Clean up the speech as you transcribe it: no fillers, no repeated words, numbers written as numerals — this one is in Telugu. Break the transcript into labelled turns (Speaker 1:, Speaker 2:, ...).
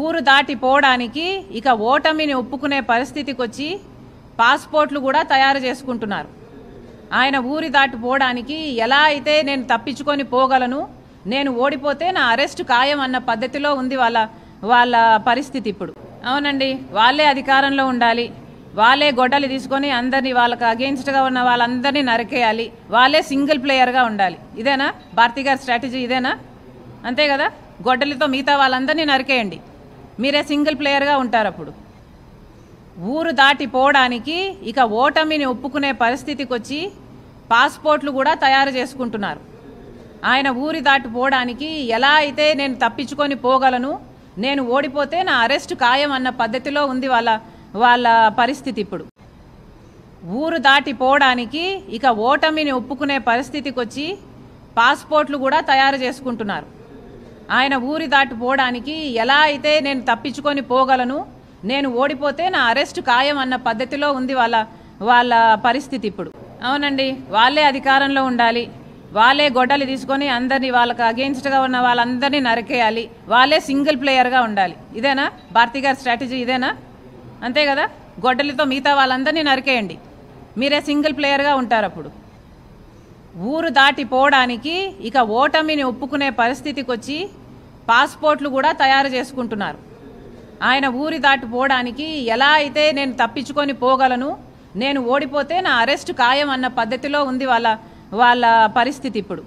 Speaker 1: ఊరు దాటిపోవడానికి ఇక ఓటమిని ఒప్పుకునే పరిస్థితికి వచ్చి పాస్పోర్ట్లు కూడా తయారు చేసుకుంటున్నారు. ఆయన ఊరి దాటిపోవడానికి ఎలా అయితే నేను తప్పించుకొని పోగలను, నేను ఓడిపోతే నా అరెస్ట్ ఖాయం అన్న పద్ధతిలో ఉంది వాళ్ళ పరిస్థితి ఇప్పుడు. అవునండి, వాళ్ళే అధికారంలో ఉండాలి, వాళ్ళే గొడ్డలి తీసుకొని అందరినీ వాళ్ళకి అగెయిన్స్ట్గా ఉన్న వాళ్ళందరినీ నరికేయాలి, వాళ్ళే సింగిల్ ప్లేయర్గా ఉండాలి. ఇదేనా భారతి గారి స్ట్రాటజీ? ఇదేనా? అంతే కదా, గొడ్డలితో మిగతా వాళ్ళందరినీ నరికేయండి, మీరే సింగిల్ ప్లేయర్గా ఉంటారు. అప్పుడు ఊరు దాటిపోవడానికి ఇక ఓటమిని ఒప్పుకునే పరిస్థితికి వచ్చి పాస్పోర్ట్లు కూడా తయారు చేసుకుంటున్నారు. ఆయన ఊరి దాటిపోవడానికి ఎలా అయితే నేను తప్పించుకొని పోగలను, నేను ఓడిపోతే నా అరెస్ట్ ఖాయం అన్న పద్ధతిలో ఉంది వాళ్ళ పరిస్థితి ఇప్పుడు. ఊరు దాటిపోవడానికి ఇక ఓటమిని ఒప్పుకునే పరిస్థితికి వచ్చి పాస్పోర్ట్లు కూడా తయారు చేసుకుంటున్నారు. ఆయన ఊరి దాటిపోవడానికి ఎలా అయితే నేను తప్పించుకొని పోగలను, నేను ఓడిపోతే నా అరెస్ట్ ఖాయం అన్న పద్ధతిలో ఉంది వాళ్ళ పరిస్థితి ఇప్పుడు. అవునండి, వాళ్ళే అధికారంలో ఉండాలి, వాళ్ళే గొడ్డలి తీసుకొని అందరినీ వాళ్ళకి అగెయిన్స్ట్గా ఉన్న వాళ్ళందరినీ నరికేయాలి, వాళ్ళే సింగిల్ ప్లేయర్గా ఉండాలి. ఇదేనా భారతి గారి స్ట్రాటజీ? ఇదేనా? అంతే కదా, గొడ్డలితో మిగతా వాళ్ళందరినీ నరికేయండి, మీరే సింగిల్ ప్లేయర్గా ఉంటారు. అప్పుడు ఊరు దాటిపోవడానికి ఇక ఓటమిని ఒప్పుకునే పరిస్థితికి వచ్చి పాస్పోర్ట్లు కూడా తయారు చేసుకుంటున్నారు. ఆయన ఊరి దాటిపోవడానికి ఎలా అయితే నేను తప్పించుకొని పోగలను, నేను ఓడిపోతే నా అరెస్ట్ ఖాయం అన్న పద్ధతిలో ఉంది వాళ్ళ పరిస్థితి ఇప్పుడు.